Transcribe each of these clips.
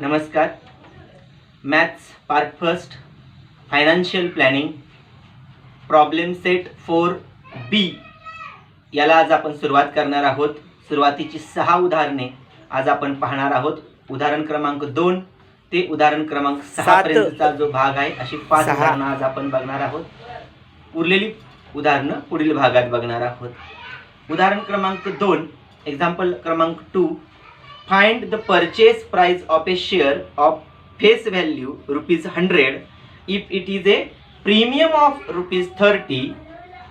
नमस्कार. Maths part first financial planning problem set 4B याला आज आपण सुरुवात करणार आहोत. सुरुवातीची 6 उदाहरणे आज आपण पाहणार आहोत. उदाहरण क्रमांक 2 ते उदाहरण क्रमांक 6 पर्यंतचा जो भाग आहे अशी 5 उदाहरणं आज आपण बघणार आहोत. उरलेली उदाहरणं पुढील भागात बघणार आहोत. उदाहरण क्रमांक 2 एक्झाम्पल क्रमांक 2. Find the purchase price of a share of face value ₹100 if it is a premium of ₹30.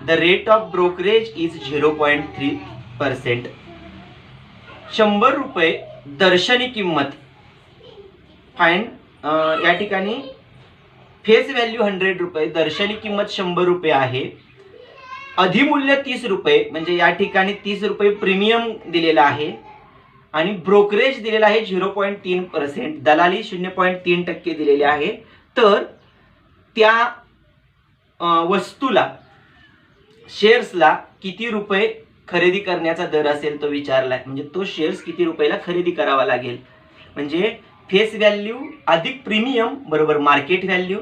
The rate of brokerage is 0.3%. 100 रुपये दर्शनी किंमत. फाइंड या ठिकाणी फेस व्हॅल्यू 100 रुपये, दर्शनी किंमत 100 रुपये आहे. अधिमूल्य 30 रुपये, म्हणजे या ठिकाणी 30 रुपये प्रीमियम दिलेला आहे आणि ब्रोकरेज दिलेला आहे 0.3%, दलाली 0.3% दिलेली आहे. तर त्या वस्तूला शेअर्सला किती रुपये खरेदी करण्याचा दर असेल तो विचारला आहे. म्हणजे तो शेअर्स किती रुपयाला खरेदी करावा लागेल. म्हणजे फेस व्हॅल्यू अधिक प्रीमियम बरोबर market value.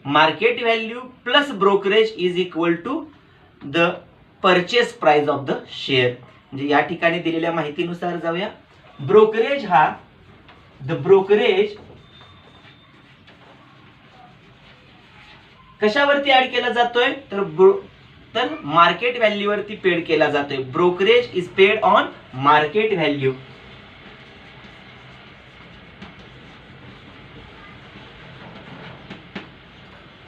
Market value plus brokerage is equal to the purchase price of the share. म्हणजे या ठिकाणी दिलेल्या माहितीनुसार जाऊया. ब्रोकरेज हा द ब्रोकरेज कशावरती ऍड केला जातोय तर मार्केट व्हॅल्यू वरती पेड केला जातोय. Brokerage is paid on market value.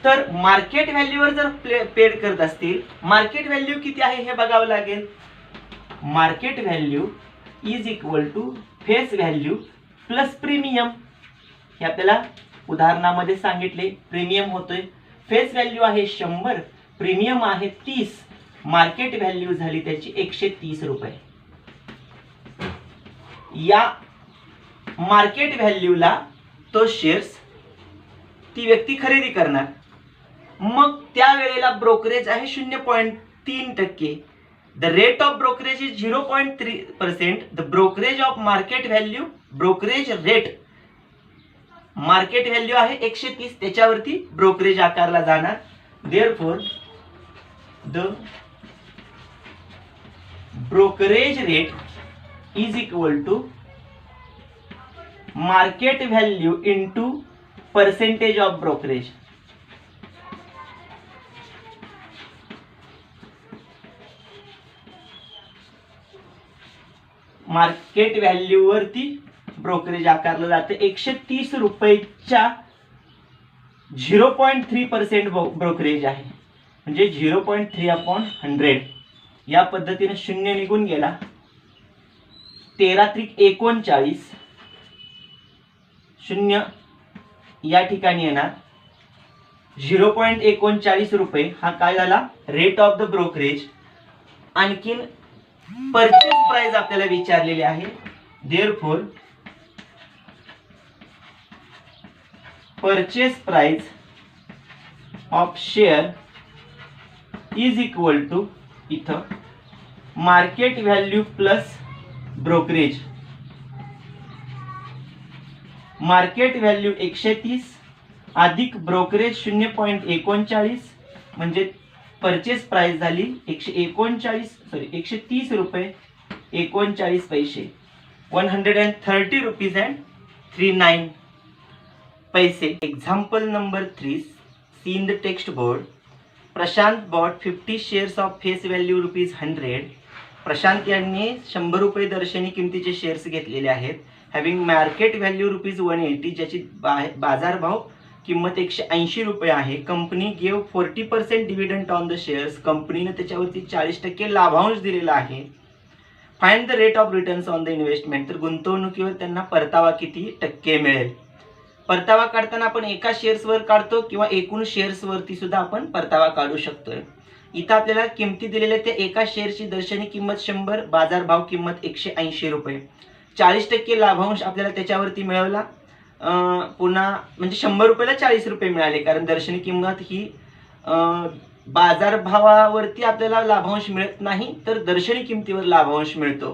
तर मार्केट व्हॅल्यूवर जर पेड करत असतील, मार्केट व्हॅल्यू किती आहे हे बघावं लागेल. Market value is equal to face value plus premium. हे आपल्याला उदाहरणामध्ये सांगितले. प्रीमियम होतोय, फेस व्हॅल्यू आहे 100, प्रीमियम आहे 30, मार्केट व्हॅल्यू झाली त्याची 130 रुपये. या मार्केट व्हॅल्यूला तो शेअर्स ती व्यक्ती खरेदी करणार. मग त्या वेळेला ब्रोकरेज आहे 0.3%. The rate of brokerage is 0.3%. The brokerage of market value, brokerage rate market value आहे 130, त्याच्यावरती ब्रोकरेज आकारला जाणार. Therefore, the brokerage rate is equal to market value into percentage of brokerage. Market value वरती brokerage आकारलं जातं. 130 रुपयाच्या 0.3% brokerage आहे. म्हणजे 0.3/100. या पद्धतीने 0 निघून गेला. 13×39 0 या ठिकाणी येणार. 0.39 रुपये हा काय झाला रेट ऑफ द ब्रोकरेज. आणखीन परचेस प्राइस आपल्याला विचारलेली आहे. Therefore purchase price of share is equal to इथं market value plus brokerage. Market value 130 अधिक ब्रोकरेज 0.39 म्हणजे परचेस प्राइस झाली 130 रुपये 39 पैसे. 130 रुपीज अँड 39 पैसे. Example number 3. See in the text board. Prashant bought 50 shares of face value ₹100. Prashant यांनी 100 रुपये दर्शनी किमतीचे शेअर्स घेतलेले आहेत. हॅव्हिंग मार्केट व्हॅल्यू ₹180, ज्याची बाजारभाव किंमत 180 रुपये आहे. Company give 40% dividend on the shares. कंपनीने त्याच्यावरती 40% लाभांश दिलेला आहे. Find the rate of returns on the investment. तर गुंतवणुकीवर त्यांना परतावा किती टक्के मिळेल. परतावा काढताना आपण एका शेअर्सवर काढतो किंवा एकूण शेअर्सवरती सुद्धा आपण परतावा काढू शकतोय. इथं आपल्याला किमती दिलेल्या त्या एका शेअरची दर्शनी किंमत 100, बाजारभाव किंमत 180 रुपये. 40% लाभांश आपल्याला त्याच्यावरती मिळवला. पुन्हा म्हणजे 100 रुपयाला 40 रुपये मिळाले, कारण दर्शनी किंमत ही बाजारभावावरती आपल्याला लाभांश मिळत नाही, तर दर्शनी किमतीवर लाभांश मिळतो.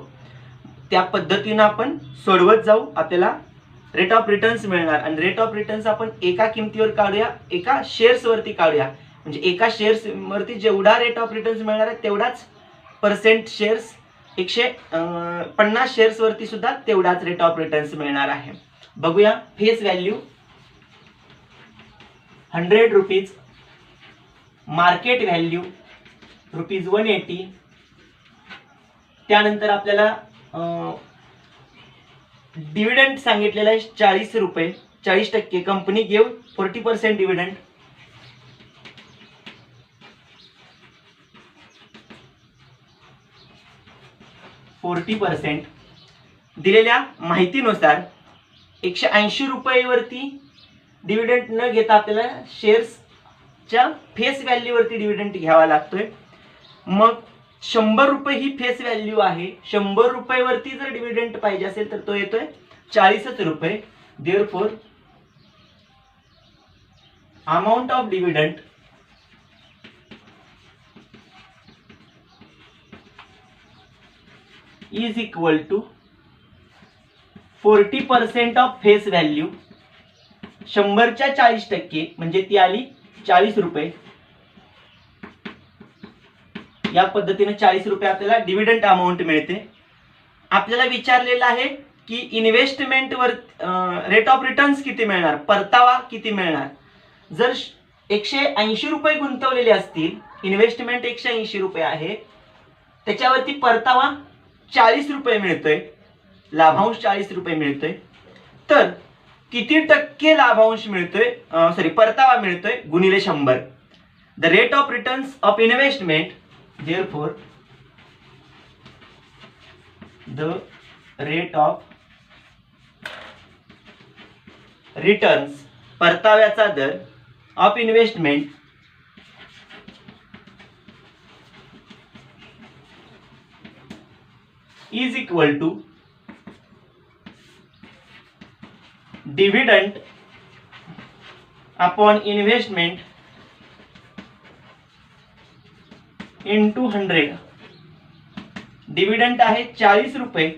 त्या पद्धतीने आपण सोडवत जाऊ. आपल्याला रेट ऑफ रिटर्न्स मिळणार. आणि रेट ऑफ रिटर्न्स आपण एका किमतीवर काढूया, एका शेअर्स वरती काढूया. म्हणजे एका शेअर्स वरती जेवढा रेट ऑफ रिटर्न्स मिळणार आहे तेवढाच पर्सेंट शेअर्स 150 शेअर्स वरती सुद्धा तेवढाच रेट ऑफ रिटर्न्स मिळणार आहे. बघूया. Face value 100 rupees, market value ₹180. त्यानंतर आपल्याला डिव्हिडंड सांगितलेला आहे 40 रुपये, 40%. Company give 40% dividend. दिलेल्या माहितीनुसार 180 रुपयेवरती डिव्हिडंड न घेता आपल्याला शेअर्सच्या फेस व्हॅल्यू वरती डिव्हिडंड घ्यावा लागतोय. मग 100 रुपये ही फेस व्हॅल्यू आहे. 100 रुपयेवरती जर डिव्हिडंड पाहिजे असेल तर तो येतोय 40 रुपये. Therefore amount of dividend is equal to 40% of face value. 100च्या 40% म्हणजे ती आली 40 रुपये. या पद्धतीने 40 रुपये आपल्याला डिव्हिडंड अमाऊंट मिळते. आपल्याला विचारलेलं आहे की इन्व्हेस्टमेंट वर रेट ऑफ रिटर्न्स किती मिळणार, परतावा किती मिळणार. जर 180 रुपये गुंतवलेले असतील, इन्व्हेस्टमेंट 180 रुपये आहे, त्याच्यावरती परतावा 40 रुपये मिळतोय, लाभांश 40 रुपये मिळतोय, तर किती टक्के लाभांश मिळतोय, परतावा मिळतोय गुणिले 100. The rate of returns of investment, therefore the rate of returns, परताव्याचा दर, of investment is equal to dividend upon investment into 100. Dividend आहे 40 रुपये,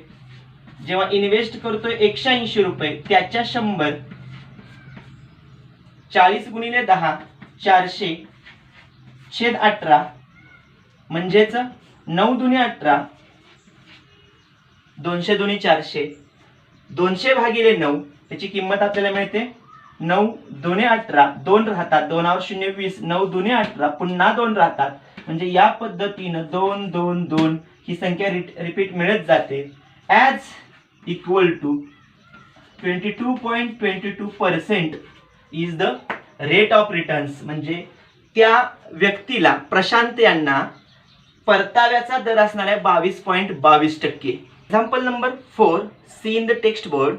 जेव्हा इन्व्हेस्ट करतोय 180 रुपये, त्याच्या 100, 40 गुणिले 10, 400/18, म्हणजेच 9 दुनी 18, 200 दुनी 400, 200 भागिले 9, त्याची किंमत आपल्याला मिळते 9 दुने 18, 2 राहतात, 2 0 20, 9 दुने 18, पुन्हा 2 राहतात. म्हणजे या पद्धतीनं 2 2 2 ही संख्या रिपीट मिळत जाते. As equal to 22.22% is the rate of returns. म्हणजे त्या व्यक्तीला, प्रशांत यांना परताव्याचा दर असणार आहे 22.22%. Example number 4, see in the text board.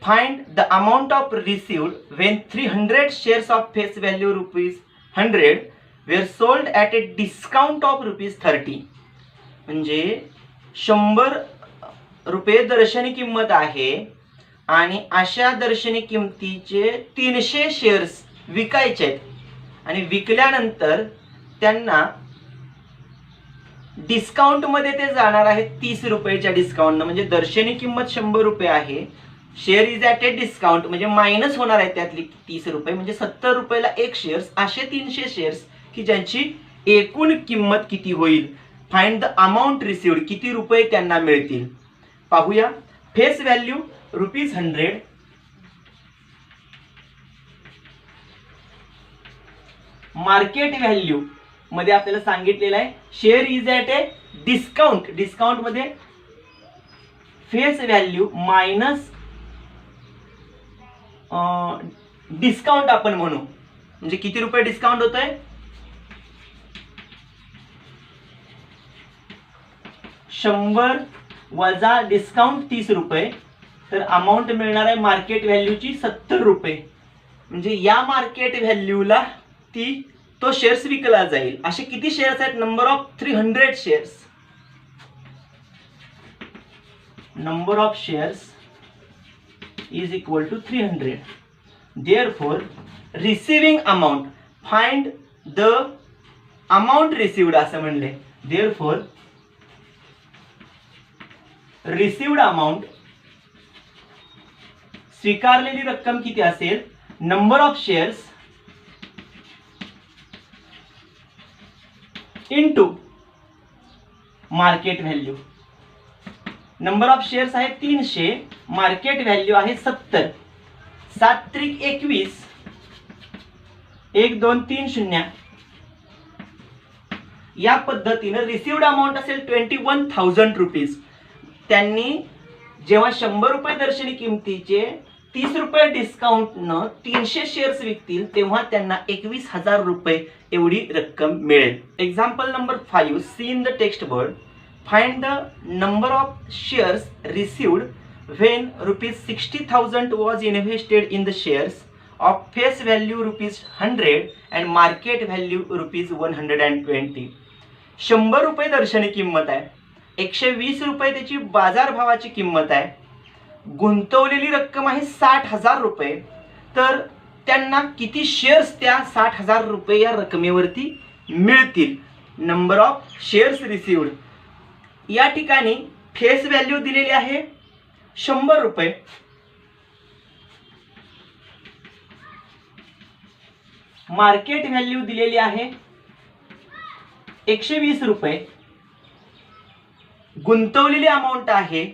Find the amount of received when 300 shares of face value ₹100 were sold at a discount of ₹30. म्हणजे 100 रुपये दर्शनी किंमत आहे आणि अशा दर्शनी किमतीचे 300 शेअर्स विकायचे आहेत आणि विकल्यानंतर त्यांना डिस्काउंट मध्ये ते जाणार आहे 30 रुपयाच्या डिस्काउंट. म्हणजे दर्शनी किंमत 100 रुपये आहे, share is at a discount म्हणजे मायनस होणार आहे त्यातली 30 रुपये, म्हणजे 70 रुपयाला एक शेअर्स. असे 300 शेअर्स की ज्यांची एकूण किंमत किती होईल. फाइंड द अमाऊंट रिसिव्ड, किती रुपये त्यांना मिळतील. पाहूया. फेस व्हॅल्यू ₹100, मार्केट व्हॅल्यू मध्ये आपल्याला सांगितलेलं आहे share is at a discount. Discount मध्ये फेस व्हॅल्यू मायनस डिस्काउंट आपण म्हणू, म्हणजे किती रुपये डिस्काउंट होतोय, 100 वजा डिस्काउंट 30 रुपये, तर अमाऊंट मिळणार आहे मार्केट व्हॅल्यूची 70 रुपये. म्हणजे या मार्केट व्हॅल्यूला तो शेअर्स विकला जाईल. असे किती शेअर्स आहेत, number of 300 shares. Number of shares is equal to 300. Therefore receiving amount, find the amount received असं म्हणले. देअरफॉर रिसिव्ड अमाऊंट स्वीकारलेली रक्कम किती असेल, number of shares into market value. Number of shares आहे 300, मार्केट व्हॅल्यू आहे 70. 7 त्रिक 21, 1 2 3 0. या पद्धतीने रिसिव्ड अमाऊंट असेल 21,000 रुपीज. त्यांनी जेव्हा 100 रुपये दर्शनी किमतीचे 30 रुपये डिस्काउंटनं 300 शेअर्स विकतील तेव्हा त्यांना 21,000 रुपये एवढी रक्कम मिळेल. Example number 5, see in the text board. Find the number of shares received when ₹60,000 was invested in the shares of face value ₹100 and market value ₹120. 100 रुपये दर्शनी किंमत आहे, 120 रुपये त्याची बाजारभावाची किंमत आहे, गुंतवलेली रक्कम आहे 60,000 रुपये. तर त्यांना किती शेअर्स त्या 60,000 रुपये या रकमेवरती मिळतील. Number of shares received. या ठिकाणी फेस व्हॅल्यू दिलेली आहे 100 रुपये, मार्केट व्हॅल्यू दिलेली आहे 120 रुपये, गुंतवलेली अमाऊंट आहे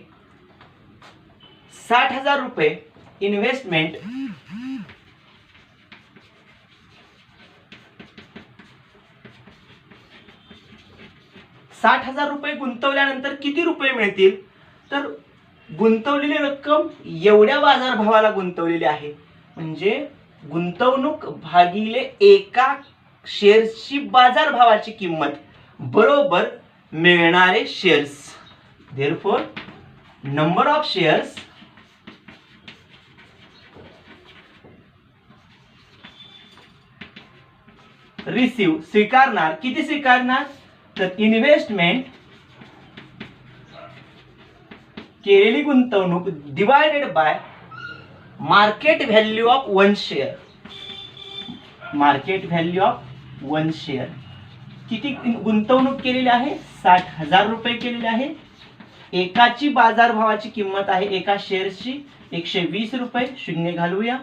60,000 रुपये, इन्व्हेस्टमेंट ₹60,000 गुंतवल्यानंतर किती रुपये मिळतील, तर गुंतवलेली रक्कम एवढ्या बाजारभावाला गुंतवलेली आहे, म्हणजे गुंतवणूक भागिले एका शेअर्सची बाजारभावाची किंमत बरोबर मिळणारे shares. Therefore number of shares receive स्वीकारणार, किती स्वीकारणार, तर इन्व्हेस्टमेंट केलेली गुंतवणूक divided by market value of 1 share. Market value of 1 share किती गुंतवणूक केलेली आहे, 60,000 रुपये केलेली आहे. एकाची बाजारभावाची किंमत आहे एका शेअर्सची 120 रुपये, शून्य घालूया,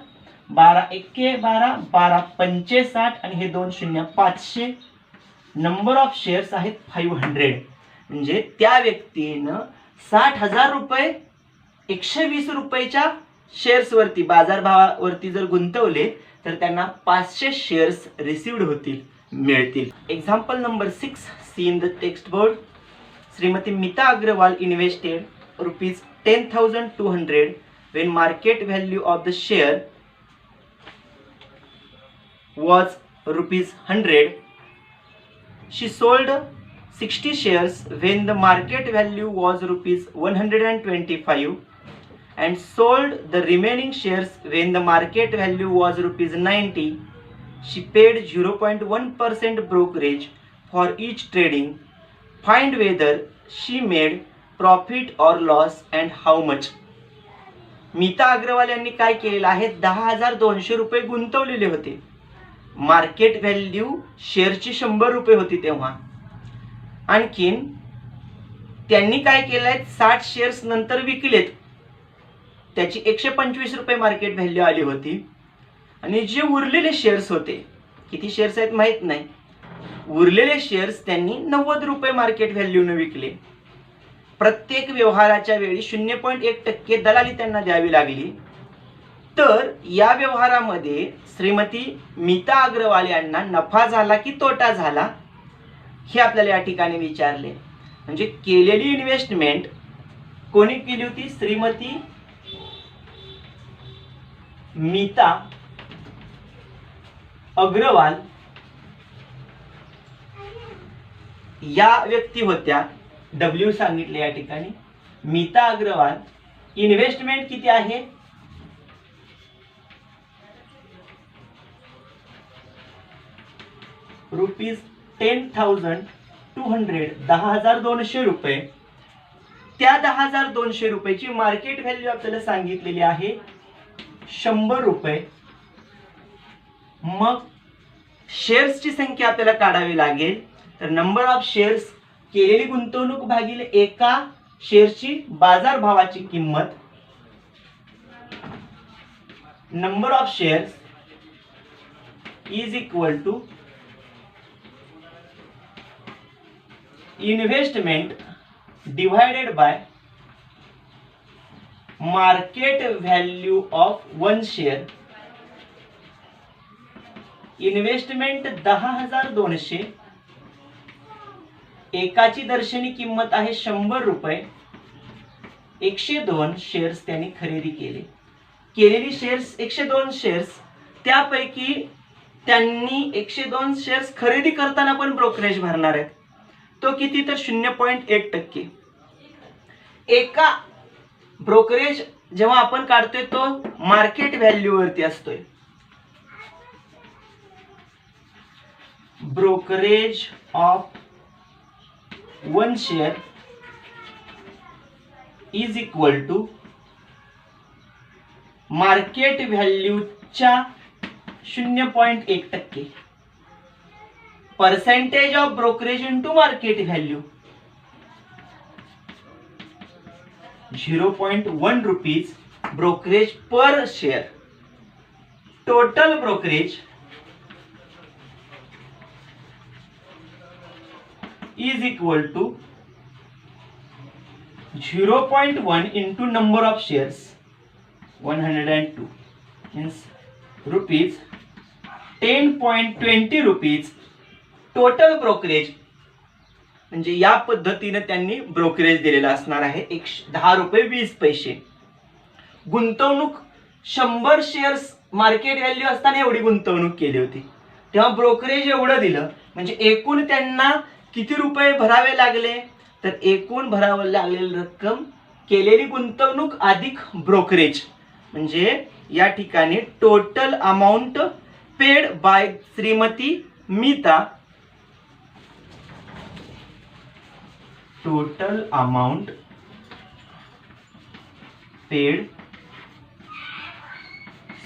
12 एके 12, 12 पंचे 60 आणि हे 2 शून्य 500. नंबर ऑफ शेअर्स आहेत 500. म्हणजे त्या व्यक्तीनं 60,000 रुपये 120 रुपयाच्या शेअर्सवरती बाजारभावावरती जर गुंतवले तर त्यांना 500 शेअर्स रिसिव्ड होतील, मिळतील. Example number 6, see in the text board. Shrimati Meeta Agarwal invested ₹10,200 when market value of the share was ₹100. She sold 60 shares when the market value was ₹125 and sold the remaining shares when the market value was ₹90. She paid 0.1% brokerage for each trading. Find whether she made profit or loss and how much. मीता अग्रवाल यांनी काय केलेलं आहे, 10,200 रुपये गुंतवलेले होते. Market value शेअरची 100 रुपये होती तेव्हा. आणखीन त्यांनी काय केलंय, 60 शेअर्स नंतर विकलेत, त्याची 125 रुपये मार्केट व्हॅल्यू आली होती. आणि जे उरलेले शेअर्स होते, किती शेअर्स आहेत माहित नाही, उरलेले शेअर्स त्यांनी 90 रुपये मार्केट व्हॅल्यूने विकले. प्रत्येक व्यवहाराच्या वेळी 0.1% दलाली त्यांना द्यावी लागली. तर या व्यवहारामध्ये श्रीमती मीता अग्रवाल यांना नफा झाला की तोटा झाला हे आपल्याला या ठिकाणी विचारले. म्हणजे केलेली इन्व्हेस्टमेंट कोणी केली होती, श्रीमती मीता अग्रवाल या व्यक्ती होत्या. डब्ल्यू सांगितले या ठिकाणी. मीता अग्रवाल इन्व्हेस्टमेंट किती आहे, ₹10,200, 10,200 रुपये. त्या 10,200 रुपयाची मार्केट व्हॅल्यू आपल्याला सांगितलेली आहे 100 रुपये. मग शेअर्सची संख्या आपल्याला काढावी लागेल. तर नंबर ऑफ शेअर्स केलेली गुंतवणूक भागिले एका शेअरची बाजारभावाची किंमत number of shares is equal to investment divided by market value of one share. Investment 10,200, एकाची दर्शनी किंमत आहे 100 रुपये, 102 शेअर्स त्यांनी खरेदी केले. केलेली शेअर्स 102 शेअर्स, त्यापैकी त्यांनी 102 शेअर्स खरेदी करताना पण ब्रोकरेज भरणार आहेत. तो किती? तर 0.1%. एका ब्रोकरेज जेव्हा आपण काढतोय तो मार्केट व्हॅल्यू वरती असतोय. Brokerage of one share is equal to market व्हॅल्यूच्या 0.1%. Percentage of brokerage into market value 0.1 rupees brokerage per share. Total brokerage is equal to 0.1 into number of shares 102 means rupees 10.20 rupees total brokerage. म्हणजे या पद्धतीने त्यांनी brokerage दिलेला असणार आहे 10 रुपये 20 पैसे. गुंतवणूक 100 शेअर्स मार्केट व्हॅल्यू असताना एवढी गुंतवणूक केली होती, तेव्हा ब्रोकरेज एवढं दिलं. म्हणजे एकूण त्यांना किती रुपये भरावे लागले? तर एकूण भरावं लागलेली रक्कम केलेली गुंतवणूक अधिक ब्रोकरेज, म्हणजे या ठिकाणी total amount paid by Shrimati Meeta, total amount paid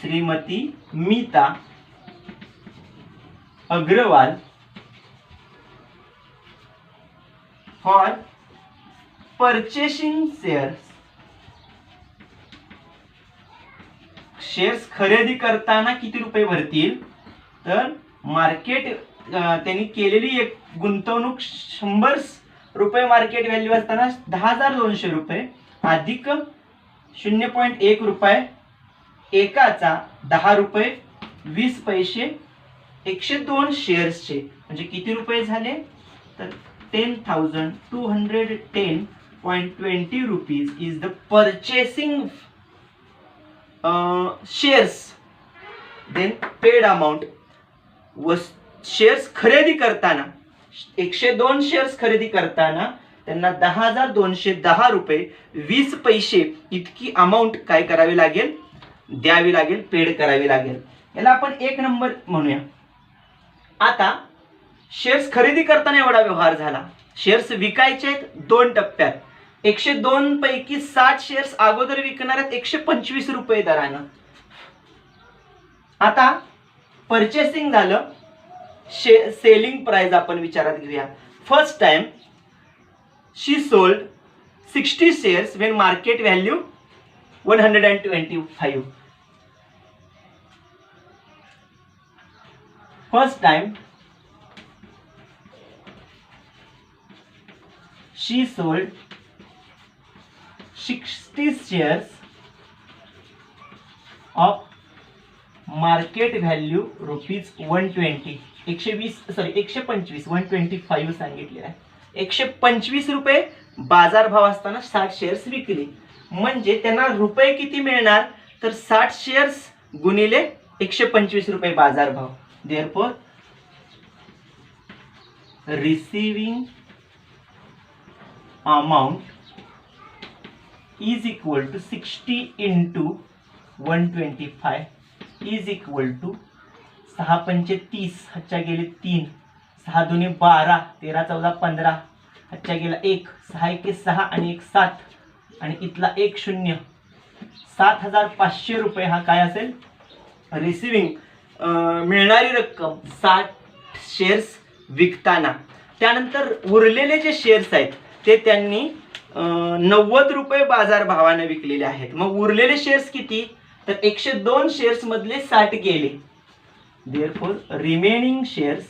Shrimati Meeta Agarwal for purchasing shares. Shares खरेदी करताना किती रुपये भरतील? तर मार्केट त्यांनी केलेली एक गुंतवणूक 100 रुपये मार्केट व्हॅल्यू असताना 10,200 रुपये अधिक 0.1 रुपये एकाचा 10 रुपये 20 पैसे 102 शेअर्सचे म्हणजे किती रुपये झाले? तर 10,210.20 rupees is the purchasing shares. Then paid amount was shares खरेदी करताना 102 शेअर्स खरेदी करताना त्यांना 10,210 रुपये 20 पैसे इतकी अमाऊंट काय करावी लागेल? द्यावी लागेल, पेड करावी लागेल. याला आपण 1 नंबर म्हणूया. आता शेअर्स खरेदी करताना एवढा व्यवहार झाला. शेअर्स विकायचे आहेत 2 टप्प्यात. 102 पैकी 60 शेअर्स अगोदर विकणार आहेत 125 रुपये दरानं. आता परचेसिंग झालं, सेलिंग प्राइस आपण विचारात घेऊया. First time she sold 60 shares when market value 125. First time she sold 60 shares of market value rupees 120. 125 125 सांगितलेलं आहे. 125 रुपये बाजार भाव असताना 60 शेअर्स विकले. म्हणजे त्यांना रुपये किती मिळणार? तर 60 शेअर्स गुणिले 125 रुपये बाजार भाव. Therefore receiving amount is equal to 60 into 125 is equal to 6 पंचे 30, हातच्या गेले 3, 6 दुने 12, 13 14 15, हातच्या गेला 1, 6 एके 6 आणि 1 7 आणि इथला 1 0. 7,500 रुपये हा काय असेल? रिसिविंग मिळणारी रक्कम 60 शेअर्स विकताना. त्यानंतर उरलेले जे शेअर्स आहेत ते त्यांनी 90 रुपये बाजार भावाने विकलेले आहेत. मग उरलेले शेअर्स किती? तर 102 शेअर्स मधले 60 गेले. Therefore remaining shares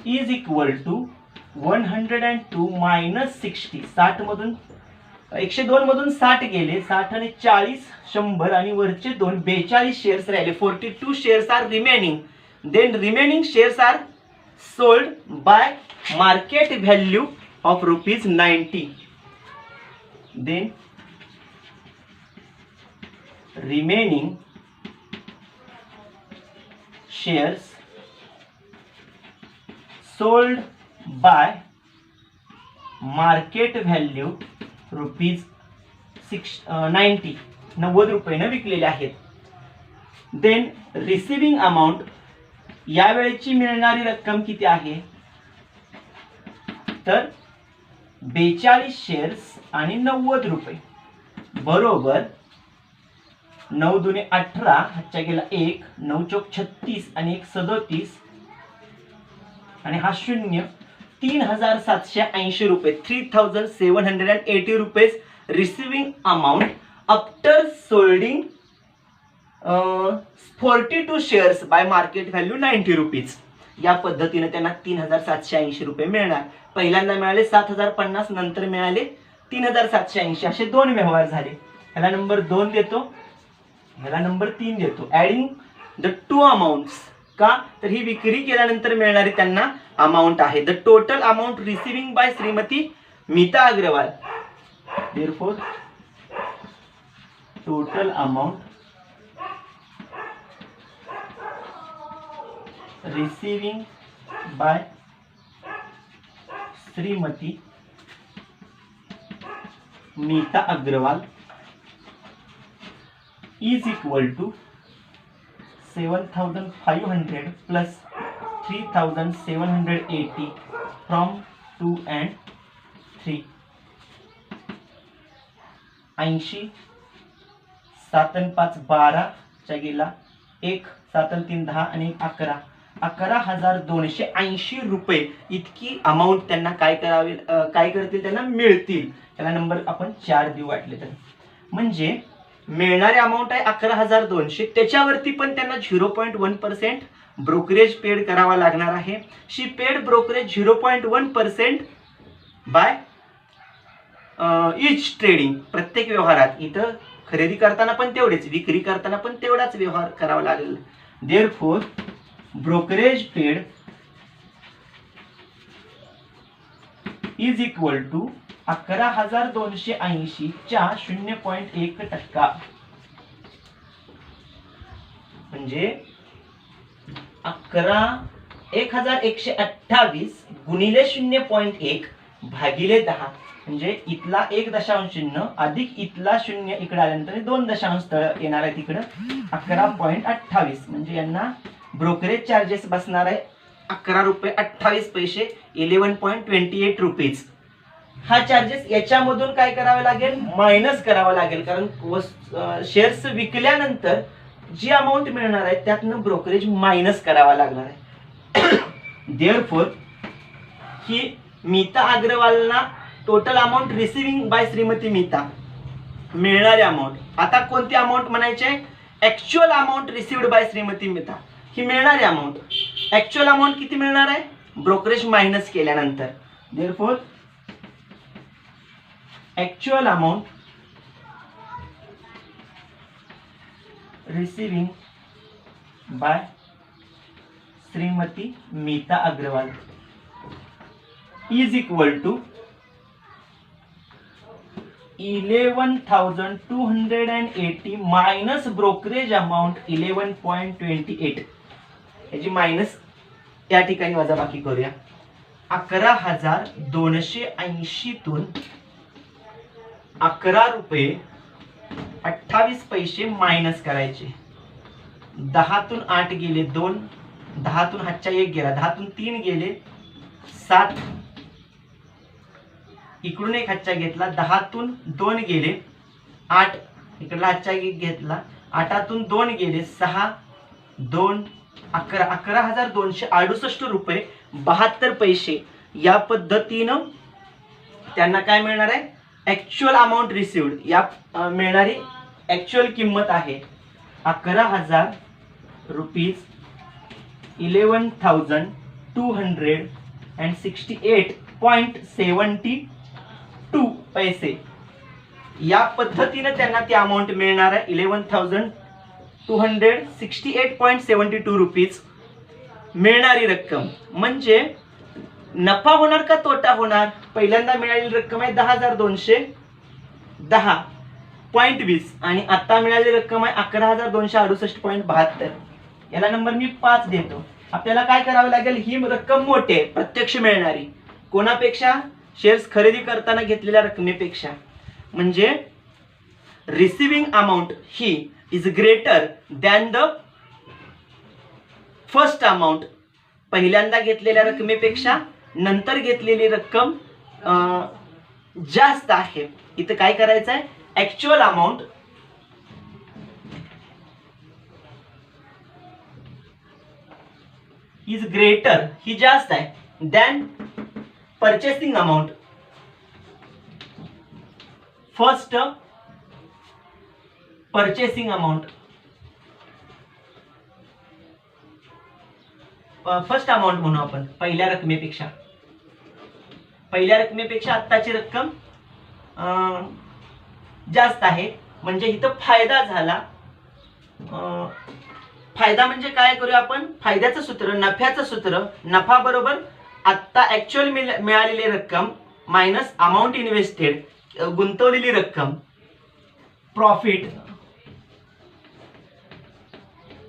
is equal to 102 minus 60. 60 मधून 102 मधून 60 गेले, 60 आणि 40 100 आणि वरचे 2 42 शेअर्स राहिले. 42 shares are remaining. Then remaining shares are sold by market value of ₹90. Then remaining shares sold by market value ₹90. 90 रुपयाने विकलेले आहेत. देन रिसिविंग अमाऊंट, यावेळेची मिळणारी रक्कम किती आहे तर 42 शेअर्स आणि 90 रुपये बरोबर 9 दुने 18, हातच्या गेला 1, 9 चौक 36 आणि 1 37 आणि हा 0, 3780 रुपये. 3780 rupees receiving amount after soldering 42 shares bye market value 90 rupees. या पद्धतीने त्यांना 3780 रुपये मिळणार. पहिल्यांदा मिळाले 7050, नंतर मिळाले 3780. असे 2 व्यवहार झाले. ह्याला नंबर 2 देतो, ह्याला नंबर 3 देतो. Adding the 2 amounts. का तर ही विक्री केल्यानंतर मिळणारी त्यांना अमाऊंट आहे. The total amount receiving by Shrimati Meeta Agarwal. Therefore total amount receiving by Shrimati Meeta Agarwal is equal to 7500 plus 3780 from 2 and 3. 80 7 आणि 5 12 च्या गेला 1 7 आणि 3 10 आणि 11 11,280 रुपये इतकी अमाऊंट त्यांना काय करतील त्यांना मिळतील. त्याला नंबर आपण 4 देऊ वाटले तर. म्हणजे मिळणारे अमाऊंट आहे 11,200. त्याच्यावरती पण त्यांना 0.1% ब्रोकरेज पेड करावा लागणार आहे. शी पेड ब्रोकरेज 0.1% बाय इच ट्रेडिंग. प्रत्येक व्यवहारात इथं खरेदी करताना पण तेवढेच, विक्री करताना पण तेवढाच व्यवहार करावा लागेल. Therefore brokerage paid is equal to 11,280 च्या 0.1%. म्हणजे 1128 गुणिले 0.1 भागिले 10. म्हणजे इथला 1 दशांश चिन्ह अधिक इथला 0 इकडे आल्यानंतर 2 दशांश तळ येणार आहे तिकडं 11.28. म्हणजे यांना ब्रोकरेज चार्जेस बसणार आहे 11 रुपये 28 पैसे 11.28 रुपीज. हा चार्जेस याच्यामधून काय करावे लागेल मायनस करावा लागेल. कारण शेअर्स विकल्यानंतर जी अमाऊंट मिळणार आहे त्यातनं ब्रोकरेज मायनस करावा लागणार आहे. देअरफॉर ही मीता अग्रवालना total amount receiving by Shrimati Meeta मिळणारी अमाऊंट. आता कोणती अमाऊंट म्हणायचे actual amount received by Shrimati Meeta ही मिळणारी अमाऊंट. ऍक्च्युअल अमाऊंट किती मिळणार आहे ब्रोकरेज मायनस केल्यानंतर. Therefore actual amount receiving by Srimati Meeta Agrawal is equal to 11,280 minus brokerage amount 11.28. याची मायनस या ठिकाणी वजाबाकी करूया. 11,280 तून 11 रुपये 28 पैसे मायनस करायचे. 10 तून 8 गेले 2, 10 तून हातच्या 1 गेला, 10 तून 3 गेले 7, इकडून 1 हातच्या घेतला, 10 तून 2 गेले 8, इकडला हातच्या 1 घेतला, 8 तून 2 गेले 6, 2 11, 11,268 रुपये 72 पैसे. या पद्धतीनं त्यांना काय मिळणार आहे, ॲक्च्युअल अमाऊंट रिसिव्ड, या मिळणारी ॲक्च्युअल किंमत आहे 11,000 रुपीज 11,268.72 पैसे. या पद्धतीने त्यांना ती अमाऊंट मिळणार आहे 11,268.72 रुपीज मिळणारी रक्कम. म्हणजे नफा होणार का तोटा होणार? पहिल्यांदा मिळालेली रक्कम आहे 10,210.20 आणि आता मिळालेली रक्कम आहे 11,268.72. याला नंबर मी 5 देतो. आपल्याला काय करावं लागेल, ही रक्कम मोठी आहे प्रत्यक्ष मिळणारी, कोणापेक्षा, शेअर्स खरेदी करताना घेतलेल्या रकमेपेक्षा. म्हणजे receiving amount he is greater than the first amount. पहिल्यांदा घेतलेल्या रकमेपेक्षा नंतर घेतलेली रक्कम जास्त आहे. इथं काय करायचं आहे, ऍक्च्युअल अमाऊंट इज ग्रेटर, ही जास्त आहे, than purchasing amount, first purchasing amount, first amount म्हणू आपण, पहिल्या रकमेपेक्षा आत्ताची रक्कम जास्त आहे. म्हणजे इथं फायदा झाला. फायदा म्हणजे काय करूया आपण, फायद्याचं सूत्र, नफ्याचं सूत्र, नफा बरोबर आत्ता ऍक्च्युअल मिळालेली रक्कम मायनस अमाऊंट इन्व्हेस्टेड, गुंतवलेली रक्कम, profit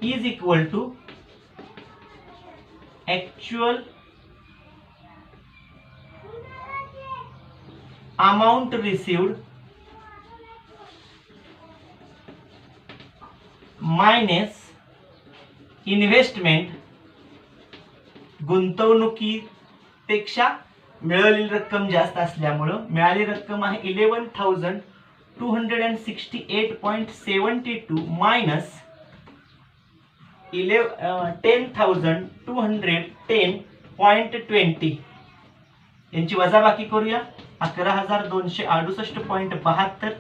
is equal to actual amount received minus investment. गुंतवणुकीपेक्षा मिळालेली रक्कम जास्त असल्यामुळं मिळालेली रक्कम आहे 11,268.72 मायनस 10,210.20. यांची वजाबाकी करूया. 11,268.72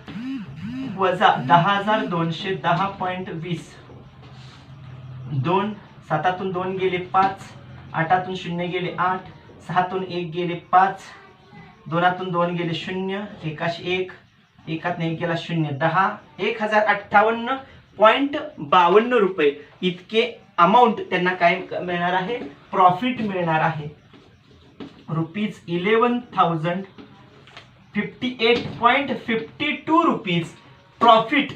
वजा 10,210.20. 2 7तून 2 गेले 5, 8तून 0 गेले 8, 6तून 1 गेले 5, 2तून 2 गेले 0, 1 1, 1 गेला 0, 10, 1,058.52 रुपये इतके अमाऊंट त्यांना काय मिळणार आहे, प्रॉफिट मिळणार आहे. Rupees 11,058.52 rupees profit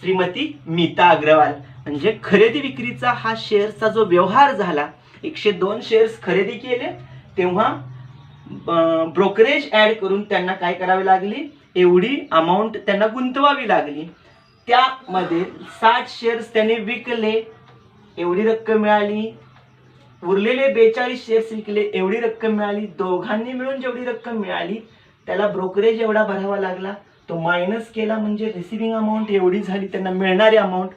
Shrimati Meeta Agarwal. म्हणजे खरेदी विक्रीचा हा शेअर्सचा जो व्यवहार झाला, 102 शेअर्स खरेदी केले तेव्हा ब्रोकरेज ऍड करून त्यांना काय करावे लागली, एवढी अमाऊंट त्यांना गुंतवावी लागली. त्यामध्ये 60 शेअर्स त्यांनी विकले, एवढी रक्कम मिळाली. उरलेले 42 शेअर्स विकले, एवढी रक्कम मिळाली. दोघांनी मिळून जेवढी रक्कम मिळाली त्याला ब्रोकरेज एवढा भरावा लागला, तो मायनस केला. म्हणजे रिसिविंग अमाऊंट एवढी झाली, त्यांना मिळणारी अमाऊंट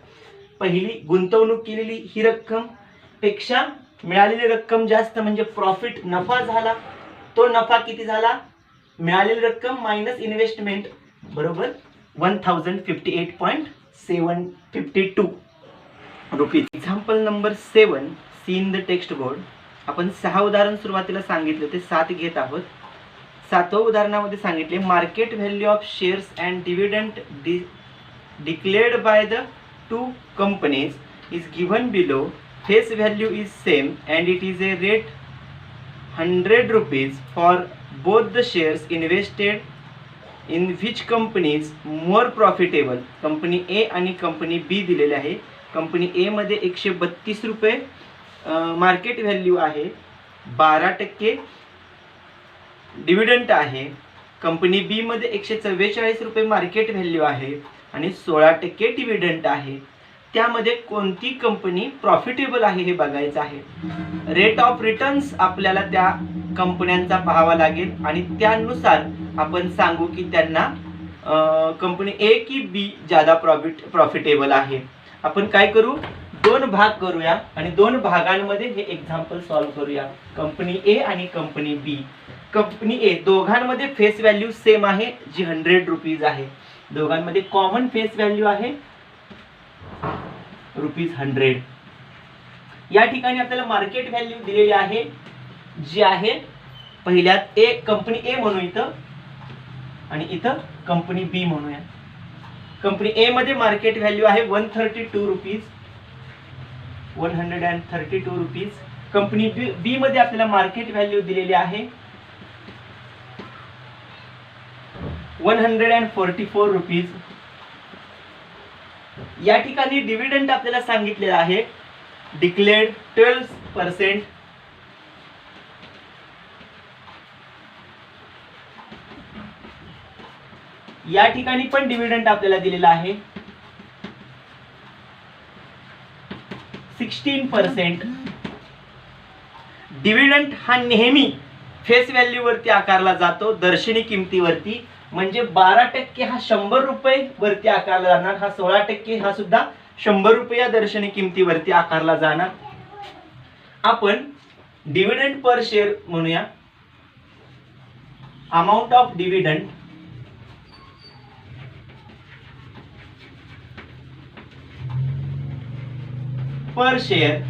पहिली गुंतवणूक केलेली ही रक्कम पेक्षा मिळालेली रक्कम जास्त, म्हणजे प्रॉफिट, नफा झाला. तो नफा किती झाला, मिळालेली रक्कम मायनस इन्व्हेस्टमेंट बरोबर 1,058.752 rupees. Example number 7 see in the text board. आपण 6 उदाहरण सुरुवातीला सांगितले होते, 7 घेत आहोत. 7व्या उदाहरणामध्ये सांगितले market value of shares and dividend declared by the 2 companies is given below. Face value is same and it is a rate 100 rupees for both the shares invested in which company is more profitable. Company A आणि company बी दिलेले आहे. Company ए मध्ये 132 रुपये market value आहे, 12% dividend आहे. Company बी मध्ये 144 रुपये market value आहे आणि 16% डिव्हिडंड आहे. त्यामध्ये कोणती कंपनी प्रॉफिटेबल आहे हे बघायचं आहे. रेट ऑफ रिटर्न्स आपल्याला त्या कंपन्यांचा पाहावा लागेल आणि त्यानुसार आपण सांगू की त्यांना कंपनी ए की बी ज्यादा प्रॉफिटेबल आहे. आपण काय करू, 2 भाग करूया आणि 2 भागांमध्ये हे एक्झाम्पल सॉल्व्ह करूया. कंपनी ए आणि कंपनी बी. कंपनी ए, दोघांमध्ये फेस व्हॅल्यू सेम आहे जी 100 रुपीज आहे. दोघांमध्ये कॉमन फेस व्हॅल्यू आहे ₹100. या ठिकाणी आपल्याला मार्केट व्हॅल्यू दिलेली आहे जी आहे पहिल्यात ए, कंपनी ए म्हणू इथं, आणि इथं कंपनी बी म्हणूया. कंपनी ए मध्ये मार्केट व्हॅल्यू आहे 132 रुपीज, 132 रुपीज. कंपनी बी मध्ये आपल्याला मार्केट व्हॅल्यू दिलेली आहे 144 रुपीज. या ठिकाणी डिव्हिडंड आपल्याला सांगितलेला आहे डिक्लेअर्ड 12%. या ठिकाणी पण डिव्हिडंड आपल्याला दिलेला आहे 16%. डिव्हिडंड हा नेहमी फेस व्हॅल्यू वरती आकारला जातो, दर्शनी किमतीवरती. म्हणजे 12% हा 100 रुपये वरती आकारला जाणार, हा 16% हा सुद्धा 100 रुपये या दर्शनी किमतीवरती आकारला जाणार. आपण डिव्हिडंड पर शेअर म्हणूया. Amount of dividend per share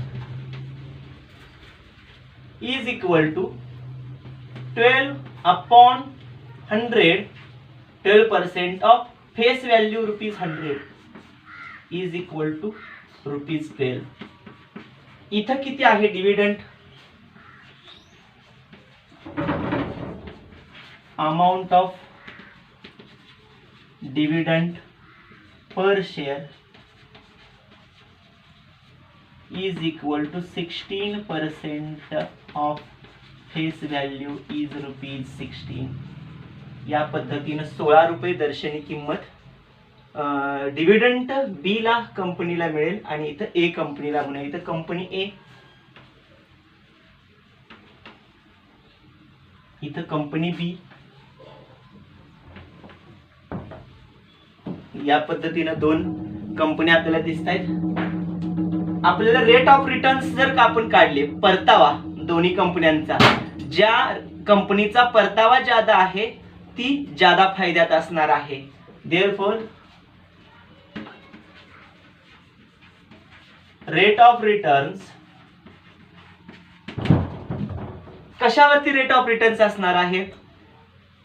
is equal to 12/100, 12% of face value ₹100 is equal to ₹12. इथं किती आहे dividend? Amount of dividend per share is equal to 16% of face value is ₹16. या पद्धतीने 16 रुपये दर्शनी किंमत डिव्हिडंड बी ला कंपनीला मिळेल, आणि इथं ए कंपनीला म्हणूया. इथं कंपनी ए, इथं कंपनी बी. या पद्धतीने दोन कंपन्या आपल्याला दिसत आहेत. आपल्याला रेट ऑफ रिटर्न्स जर का आपण काढले, परतावा दोन्ही कंपन्यांचा, ज्या कंपनीचा परतावा ज्यादा आहे ती ज्यादा फायद्यात असणार आहे. देअरफॉर रेट ऑफ रिटर्न्स, कशावरती रेट ऑफ रिटर्न्स असणार आहे?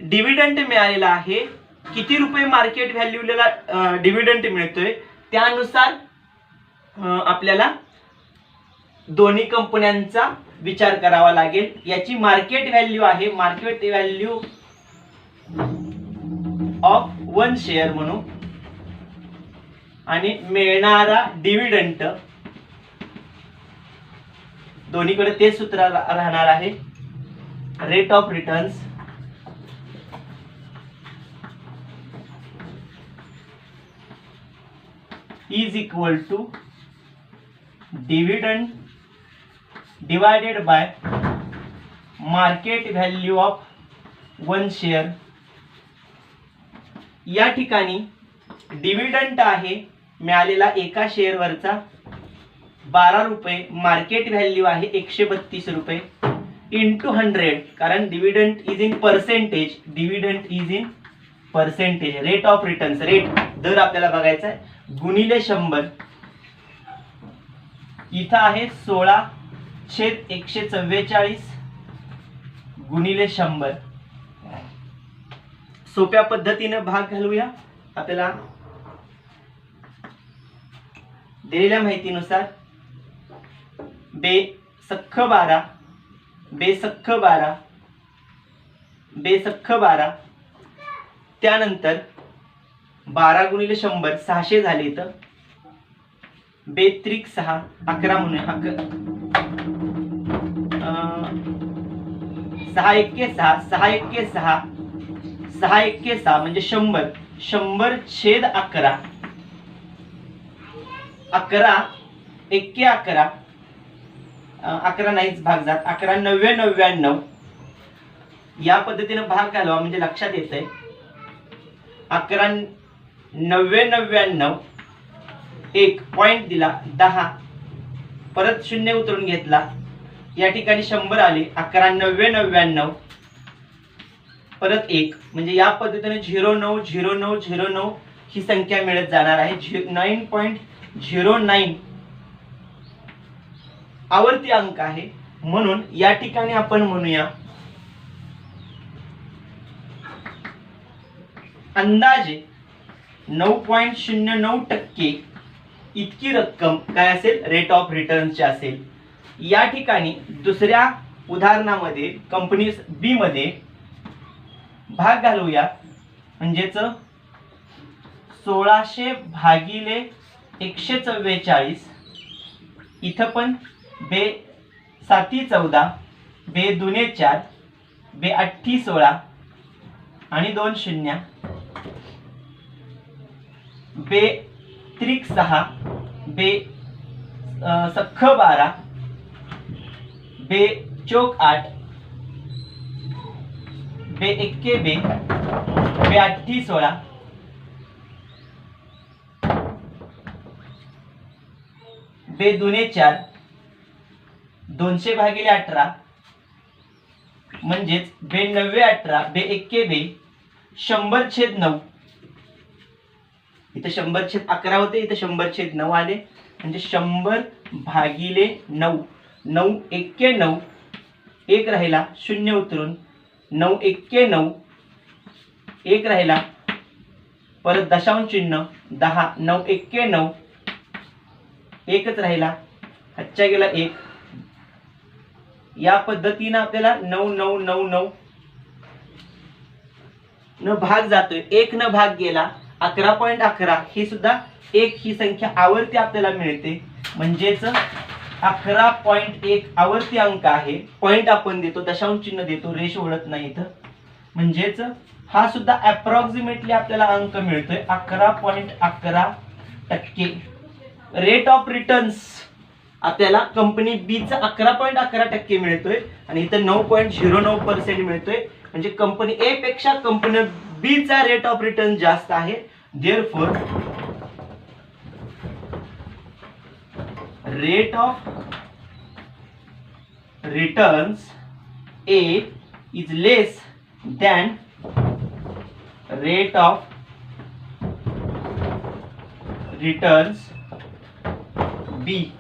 डिव्हिडंड मिळालेला आहे, किती रुपये मार्केट व्हॅल्यूला डिव्हिडंड मिळतोय त्यानुसार आपल्याला दोन्ही कंपन्यांचा विचार करावा लागेल. याची मार्केट व्हॅल्यू आहे, मार्केट व्हॅल्यू ऑफ 1 शेअर म्हणू, आणि मिळणारा डिव्हिडंड, दोन्हीकडे ते सूत्र राहणार आहे. Rate of returns is equal to dividend divided by market value of 1 share. या ठिकाणी डिव्हिडंड आहे मिळालेला एका शेअर वरचा 12 रुपये, मार्केट व्हॅल्यू आहे 132 रुपये, इंटू 100, कारण dividend is in percentage, dividend is in percentage. Rate of returns, rate दर आपल्याला बघायचा आहे, गुणिले 100. इथं आहे 16/144 गुणिले 100. सोप्या पद्धतीने भाग घालूया. आपल्याला दिलेल्या माहितीनुसार बेसख्ख 12, बेसख्ख 12, बेसख्ख 12, त्यानंतर 12 गुणिले 100 600 झाले. तर बेत्रिक 6, 11 म्हणूया, 6 एक्के 6, 6 एक्के 6, 6 एक्के 6 म्हणजे 100, 100/11, 11 एक्के 11, 11 नाहीच भाग जात, 11 9 99. या पद्धतीने भाग घालवा म्हणजे लक्षात येतंय. 11 9 99, एक पॉइंट दिला 10, परत 0 उतरून घेतला, या ठिकाणी 100 आले. 11 9 99, परत 1 म्हणजे या पद्धतीने 090909 ही संख्या मिळत जाणार आहे. 9.09 आवर्ती अंक आहे. म्हणून या ठिकाणी आपण म्हणूया अंदाजे 9.09% इतकी रक्कम काय असेल, रेट ऑफ रिटर्नची असेल. या ठिकाणी दुसऱ्या उदाहरणामध्ये कंपनी बी मध्ये भाग घालूया. म्हणजेच 1600 भागिले 144. इथं पण बे 7 14, बे 2 4, बे 8 16 आणि 2 0, बे 3 6, बे 6 12, बे 4 8, बे 1 बे 8 16, बे 2 4, 200 भागिले 18 म्हणजेच बे 90 18, बे 1 बे 100/9. इथे 100/11 होते, इथे 100/9 आले. म्हणजे 100 भागिले 9. 9 1 9, 1 राहिला, 0 उतरून 9 1 9, 1 राहिला, परत दशांश चिन्ह 10, 9 1 9, 1च राहिला, हातच्या गेला 1. या पद्धतीने आपल्याला 9999 न भाग जातोय. 1 न भाग गेला, 11.11 ही सुद्धा 1 ही संख्या आवर्ती आपल्याला मिळते. म्हणजेच 11.1 आवर्ती अंक आहे. पॉइंट आपण देतो, दशांश चिन्ह देतो, रेष ओळख नाही इथं. म्हणजेच हा सुद्धा अप्रॉक्सिमेटली आपल्याला अंक मिळतोय 11.11%. रेट ऑफ रिटर्न्स आपल्याला कंपनी बी चा 11.11% मिळतोय आणि इथं 9.09% मिळतोय. म्हणजे कंपनी ए पेक्षा कंपनी बी चा रेट ऑफ रिटर्न जास्त आहे. Therefore rate of returns A is less than rate of returns B.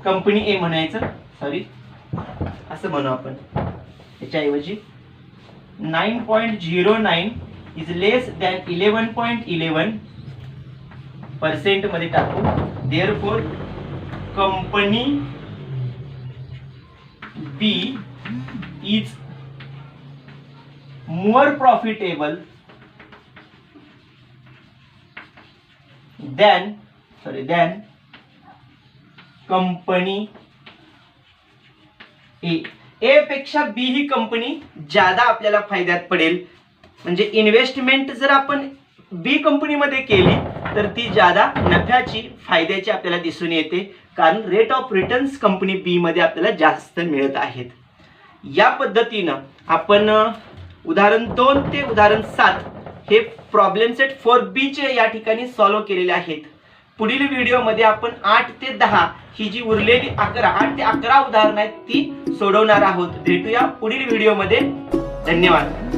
Company A म्हणायचं, सॉरी असं म्हणू आपण. याच्याऐवजी 9.09 इज लेस दॅन 11.11% मध्ये टाकू. Therefore company B is more profitable than company A. A पेक्षा B ही company ज्यादा आपल्याला फायद्यात पडेल. म्हणजे इन्व्हेस्टमेंट जर आपण बी कंपनीमध्ये केली तर ती ज्यादा नफ्याची, फायद्याची आपल्याला दिसून येते. कारण रेट ऑफ रिटर्न्स कंपनी बी मध्ये आपल्याला जास्त मिळत आहेत. या पद्धतीनं आपण उदाहरण 2 ते उदाहरण 7 हे प्रॉब्लेम सेट फॉर बी चे या ठिकाणी सॉल्व्ह केलेले आहेत. पुढील व्हिडिओमध्ये आपण 8 ते 10 ही जी उरलेली 8 ते 11 उदाहरणं आहेत ती सोडवणार आहोत. भेटूया पुढील व्हिडिओमध्ये. धन्यवाद.